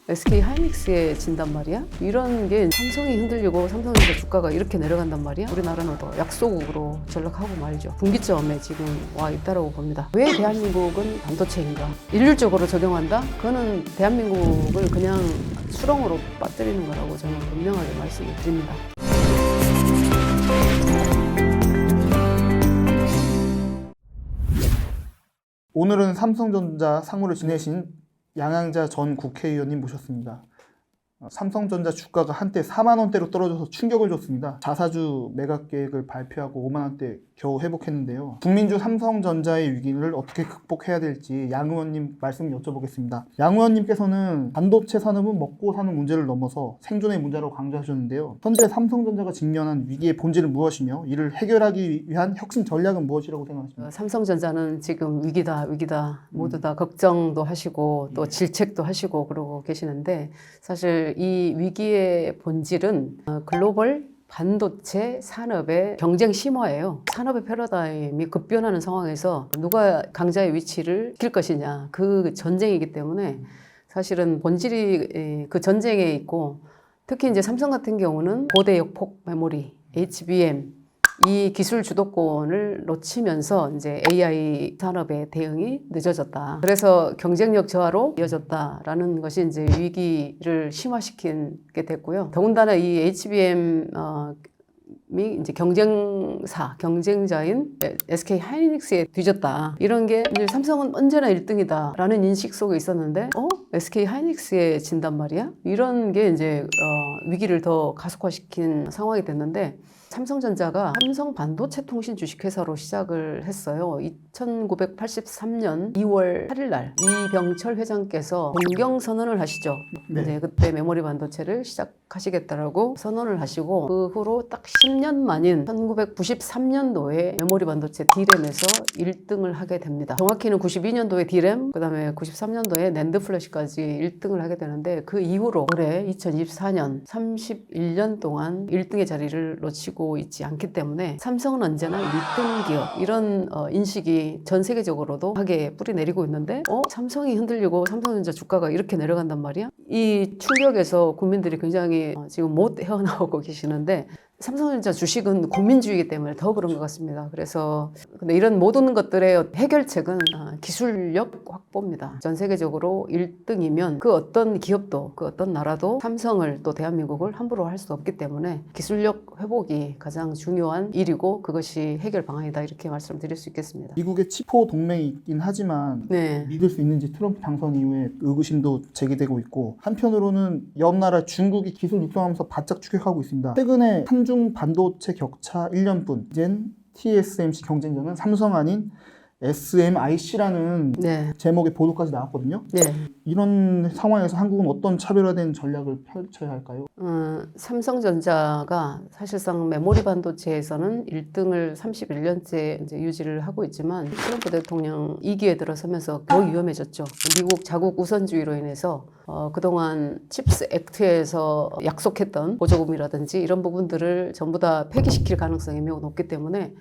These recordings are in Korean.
SK 하이닉스에 진단 말이야? 이런 게 삼성이 흔들리고 삼성전자 주가가 이렇게 내려간단 말이야? 우리나라는 또 약소국으로 전락하고 말이죠. 분기점에 지금 와 있다라고 봅니다. 왜 대한민국은 반도체인가? 일률적으로 적용한다? 그거는 대한민국을 그냥 수렁으로 빠뜨리는 거라고 저는 분명하게 말씀을 드립니다. 오늘은 삼성전자 상무를 지내신 양양자 전 국회의원님 모셨습니다. 삼성전자 주가가 한때 4만 원대로 떨어져서 충격을 줬습니다. 자사주 매각 계획을 발표하고 5만 원대 겨우 회복했는데요. 국민주 삼성전자의 위기를 어떻게 극복해야 될지 양 의원님 말씀 여쭤보겠습니다. 양 의원님께서는 반도체 산업은 먹고 사는 문제를 넘어서 생존의 문제라고 강조하셨는데요. 현재 삼성전자가 직면한 위기의 본질은 무엇이며 이를 해결하기 위한 혁신 전략은 무엇이라고 생각하십니까? 삼성전자는 지금 위기다 모두 다 걱정도 하시고 또 질책도 하시고 그러고 계시는데 사실 이 위기의 본질은 글로벌 반도체 산업의 경쟁 심화예요. 산업의 패러다임이 급변하는 상황에서 누가 강자의 위치를 지킬 것이냐 그 전쟁이기 때문에 사실은 본질이 그 전쟁에 있고 특히 이제 삼성 같은 경우는 고대 역폭 메모리 HBM 이 기술 주도권을 놓치면서 이제 AI 산업의 대응이 늦어졌다. 그래서 경쟁력 저하로 이어졌다라는 것이 이제 위기를 심화시키게 됐고요. 더군다나 이 HBM 이 이제 경쟁자인 SK 하이닉스에 뒤졌다. 이런 게 이제 삼성은 언제나 1등이다라는 인식 속에 있었는데, SK 하이닉스에 진단 말이야? 이런 게 이제 위기를 더 가속화시킨 상황이 됐는데. 삼성전자가 삼성 반도체 통신 주식회사로 시작을 했어요. 1983년 2월 8일 날 이병철 회장께서 변경 선언을 하시죠. 네. 이제 그때 메모리 반도체를 시작하시겠다라고 선언을 하시고 그 후로 딱 10년 만인 1993년도에 메모리 반도체 D램에서 1등을 하게 됩니다. 정확히는 92년도에 D램, 그 다음에 93년도에 낸드 플래시까지 1등을 하게 되는데 그 이후로 올해 2024년 31년 동안 1등의 자리를 놓치고 있지 않기 때문에 삼성은 언제나 1등 기업 이런 인식이 전 세계적으로도 하게 뿌리내리고 있는데 삼성이 흔들리고 삼성전자 주가가 이렇게 내려간단 말이야? 이 충격에서 국민들이 굉장히 지금 못 헤어나오고 계시는데 삼성전자 주식은 국민주의이기 때문에 더 그런 것 같습니다. 그래서 근데 이런 모든 것들의 해결책은 기술력 확보입니다. 전 세계적으로 1등이면 그 어떤 기업도 그 어떤 나라도 삼성을 또 대한민국을 함부로 할 수 없기 때문에 기술력 회복이 가장 중요한 일이고 그것이 해결 방안이다 이렇게 말씀드릴 수 있겠습니다. 미국의 치포 동맹이 있긴 하지만 네. 믿을 수 있는지 트럼프 당선 이후에 의구심도 제기되고 있고 한편으로는 옆 나라 중국이 기술 육성하면서 바짝 추격하고 있습니다. 최근에 한중 반도체 격차 1년뿐 이젠 TSMC 경쟁자는 삼성 아닌 SMIC라는 네. 제목의 보도까지 나왔거든요. 네. 이런 상황에서 한국은 어떤 차별화된 전략을 펼쳐야 할까요? 삼성전자가 사실상 메모리 반도체에서는 1등을 31년째 이제 유지를 하고 있지만 트럼프 대통령 2기에 들어서면서 더 위험해졌죠. 미국 자국 우선주의로 인해서 그동안 칩스 액트에서 약속했던 보조금이라든지 이런 부분들을 전부 다 폐기시킬 가능성이 매우 높기 때문에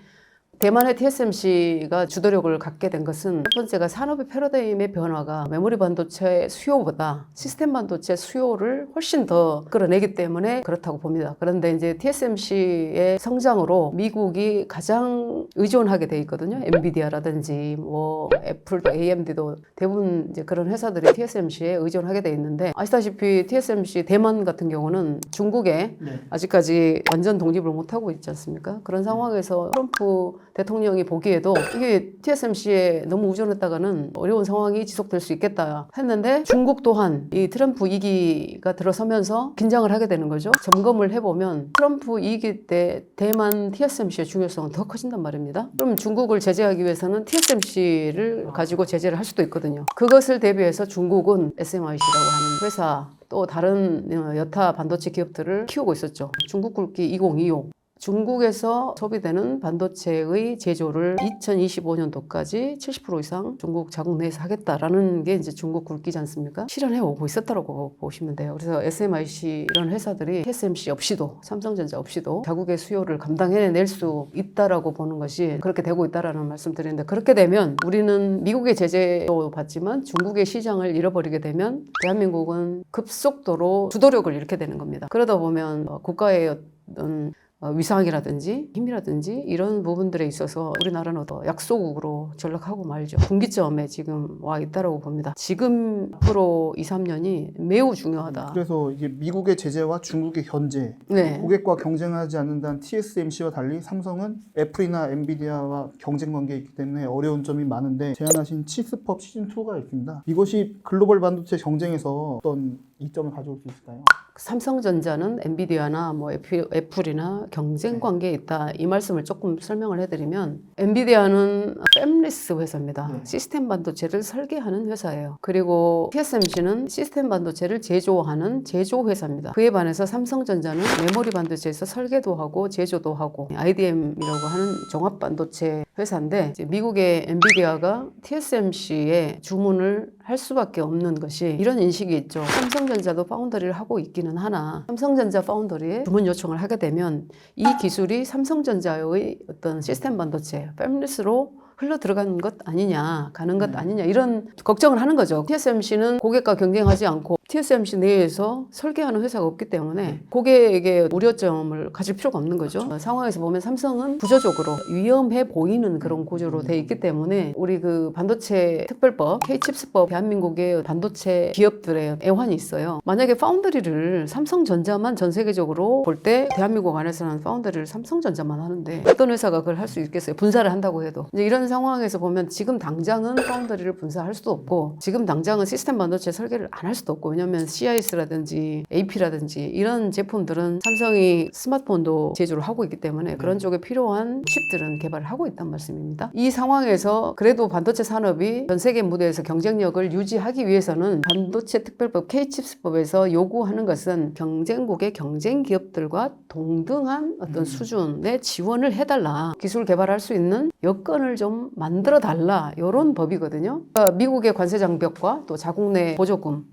대만의 TSMC가 주도력을 갖게 된 것은 첫 번째가 산업의 패러다임의 변화가 메모리 반도체 수요보다 시스템 반도체 수요를 훨씬 더 끌어내기 때문에 그렇다고 봅니다. 그런데 이제 TSMC의 성장으로 미국이 가장 의존하게 돼 있거든요. 엔비디아라든지 뭐 애플도 AMD도 대부분 이제 그런 회사들이 TSMC에 의존하게 돼 있는데 아시다시피 TSMC 대만 같은 경우는 중국에 아직까지 완전 독립을 못하고 있지 않습니까? 그런 상황에서 트럼프 대통령이 보기에도 이게 TSMC에 너무 의존했다가는 어려운 상황이 지속될 수 있겠다 했는데 중국 또한 이 트럼프 2기가 들어서면서 긴장을 하게 되는 거죠. 점검을 해보면 트럼프 2기 때 대만 TSMC의 중요성은 더 커진단 말입니다. 그럼 중국을 제재하기 위해서는 TSMC를 가지고 제재를 할 수도 있거든요. 그것을 대비해서 중국은 SMIC라고 하는 회사 또 다른 여타 반도체 기업들을 키우고 있었죠. 중국 굵기 2025 중국에서 소비되는 반도체의 제조를 2025년도까지 70% 이상 중국 자국 내에서 하겠다라는 게 이제 중국 굵기지 않습니까? 실현해 오고 있었다고 보시면 돼요. 그래서 SMIC 이런 회사들이 TSMC 없이도 삼성전자 없이도 자국의 수요를 감당해낼 수 있다라고 보는 것이 그렇게 되고 있다라는 말씀드리는데, 그렇게 되면 우리는 미국의 제재도 받지만 중국의 시장을 잃어버리게 되면 대한민국은 급속도로 주도력을 잃게 되는 겁니다. 그러다 보면 국가의 어떤 위상이라든지 힘이라든지 이런 부분들에 있어서 우리나라는 약소국으로 전락하고 말죠. 분기점에 지금 와 있다고 봅니다. 지금 앞으로 2, 3년이 매우 중요하다. 그래서 이게 미국의 제재와 중국의 견제, 네. 고객과 경쟁하지 않는다는 TSMC와 달리 삼성은 애플이나 엔비디아와 경쟁 관계에 있기 때문에 어려운 점이 많은데, 제안하신 치스펍 시즌2가 있습니다. 이것이 글로벌 반도체 경쟁에서 어떤 이점을 가져올 수 있을까요? 삼성전자는 엔비디아나 뭐 애플이나 경쟁 관계에 있다, 이 말씀을 조금 설명을 해드리면, 엔비디아는 팹리스 회사입니다. 네. 시스템 반도체를 설계하는 회사예요. 그리고 TSMC는 시스템 반도체를 제조하는 제조 회사입니다. 그에 반해서 삼성전자는 메모리 반도체에서 설계도 하고 제조도 하고 IDM이라고 하는 종합 반도체 회사인데, 이제 미국의 엔비디아가 TSMC에 주문을 할 수밖에 없는 것이 이런 인식이 있죠. 삼성전자도 파운더리를 하고 있기는 하나, 삼성전자 파운더리에 주문 요청을 하게 되면 이 기술이 삼성전자의 어떤 시스템 반도체 팹리스로 흘러 들어가는 것 아니냐, 가는 것 아니냐, 이런 걱정을 하는 거죠. TSMC는 고객과 경쟁하지 않고 TSMC 내에서 설계하는 회사가 없기 때문에 고객에게 우려점을 가질 필요가 없는 거죠. 상황에서 보면 삼성은 구조적으로 위험해 보이는 그런 구조로 돼 있기 때문에 우리 그 반도체 특별법, K칩스법, 대한민국의 반도체 기업들의 애환이 있어요. 만약에 파운드리를 삼성전자만 전 세계적으로 볼 때 대한민국 안에서는 파운드리를 삼성전자만 하는데 어떤 회사가 그걸 할 수 있겠어요? 분사를 한다고 해도. 이제 이런 상황에서 보면 지금 당장은 파운드리를 분사할 수도 없고, 지금 당장은 시스템 반도체 설계를 안 할 수도 없고, 왜냐하면 CIS라든지 AP라든지 이런 제품들은 삼성이 스마트폰도 제조를 하고 있기 때문에 그런 쪽에 필요한 칩들은 개발을 하고 있단 말씀입니다. 이 상황에서 그래도 반도체 산업이 전 세계 무대에서 경쟁력을 유지하기 위해서는 반도체 특별법 K칩스법에서 요구하는 것은 경쟁국의 경쟁 기업들과 동등한 어떤 수준의 지원을 해달라, 기술 개발할 수 있는 여건을 좀 만들어 달라, 이런 법이거든요. 그러니까 미국의 관세 장벽과 또 자국 내 보조금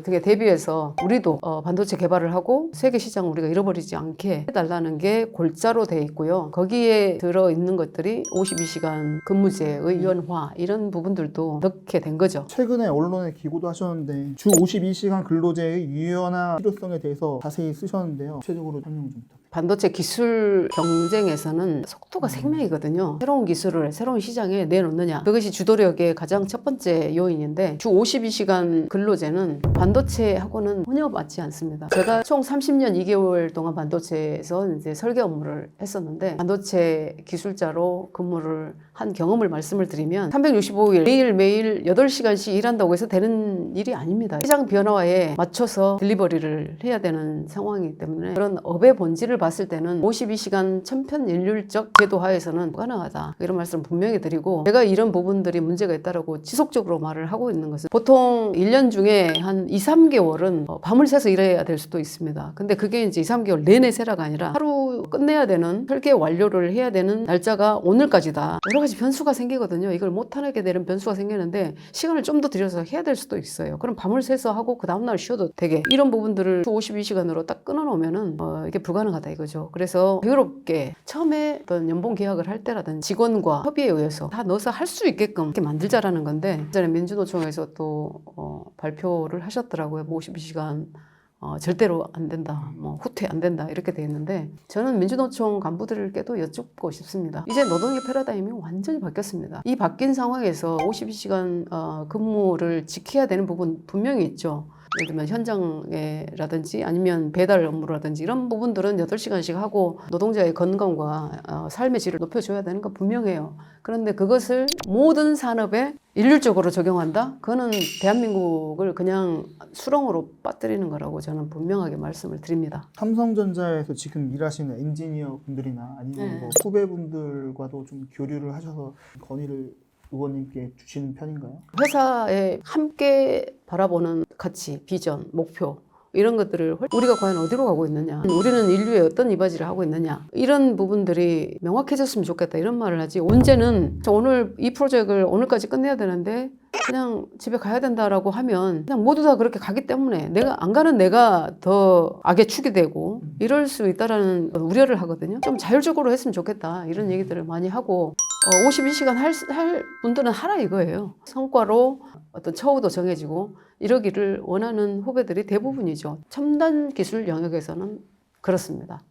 등에 대비해서 우리도 반도체 개발을 하고 세계 시장을 우리가 잃어버리지 않게 해달라는 게 골자로 돼 있고요. 거기에 들어 있는 것들이 52시간 근무제의 연화, 이런 부분들도 넣게 된 거죠. 최근에 언론에 기고도 하셨는데 주 52시간 근로제의 유연화 필요성에 대해서 자세히 쓰셨는데요. 구체적으로 설명 좀 부탁드립니다. 반도체 기술 경쟁에서는 속도가 생명이거든요. 새로운 기술을 새로운 시장에 내놓느냐, 그것이 주도력의 가장 첫 번째 요인인데, 주 52시간 근로제는 반도체하고는 전혀 맞지 않습니다. 제가 총 30년 2개월 동안 반도체에서 이제 설계 업무를 했었는데, 반도체 기술자로 근무를 한 경험을 말씀을 드리면 365일 매일매일 8시간씩 일한다고 해서 되는 일이 아닙니다. 시장 변화에 맞춰서 딜리버리를 해야 되는 상황이기 때문에 그런 업의 본질을 봤을 때는 52시간 천편일률적 제도 하에서는 불가능하다, 이런 말씀 분명히 드리고, 제가 이런 부분들이 문제가 있다라고 지속적으로 말을 하고 있는 것은, 보통 1년 중에 한 2, 3개월은 밤을 새서 일해야 될 수도 있습니다. 근데 그게 이제 2, 3개월 내내 세라가 아니라 하루 끝내야 되는, 설계 완료를 해야 되는 날짜가 오늘까지다, 여러 가지 변수가 생기거든요. 이걸 못하게 되는 변수가 생기는데 시간을 좀 더 들여서 해야 될 수도 있어요. 그럼 밤을 새서 하고 그 다음날 쉬어도 되게, 이런 부분들을 52시간으로 딱 끊어놓으면은 이게 불가능하다 이거죠. 그래서 자유롭게 처음에 어떤 연봉 계약을 할 때라든지 직원과 협의에 의해서 다 넣어서 할 수 있게끔 이렇게 만들자라는 건데, 전에 민주노총에서 또 발표를 하셨더라고요. 52시간 절대로 안 된다, 후퇴 안 된다, 이렇게 돼 있는데, 저는 민주노총 간부들께도 여쭙고 싶습니다. 이제 노동의 패러다임이 완전히 바뀌었습니다. 이 바뀐 상황에서 52시간 근무를 지켜야 되는 부분 분명히 있죠. 예를 들면 현장에라든지 아니면 배달 업무라든지 이런 부분들은 8시간씩 하고 노동자의 건강과 삶의 질을 높여줘야 되는 건 분명해요. 그런데 그것을 모든 산업에 일률적으로 적용한다? 그거는 대한민국을 그냥 수렁으로 빠뜨리는 거라고 저는 분명하게 말씀을 드립니다. 삼성전자에서 지금 일하시는 엔지니어 분들이나 아니면 뭐 후배분들과도 좀 교류를 하셔서 건의를 의원님께 주시는 편인가요? 회사에 함께 바라보는 가치, 비전, 목표, 이런 것들을 우리가 과연 어디로 가고 있느냐, 우리는 인류의 어떤 이바지를 하고 있느냐, 이런 부분들이 명확해졌으면 좋겠다 이런 말을 하지. 언제는 오늘 이 프로젝트를 오늘까지 끝내야 되는데 그냥 집에 가야 된다라고 하면 그냥 모두 다 그렇게 가기 때문에 내가 안 가는 내가 더 악의 축이 되고 이럴 수 있다라는 우려를 하거든요. 좀 자율적으로 했으면 좋겠다 이런 얘기들을 많이 하고 52시간 할 분들은 하라 이거예요. 성과로 어떤 처우도 정해지고 이러기를 원하는 후배들이 대부분이죠. 첨단 기술 영역에서는 그렇습니다.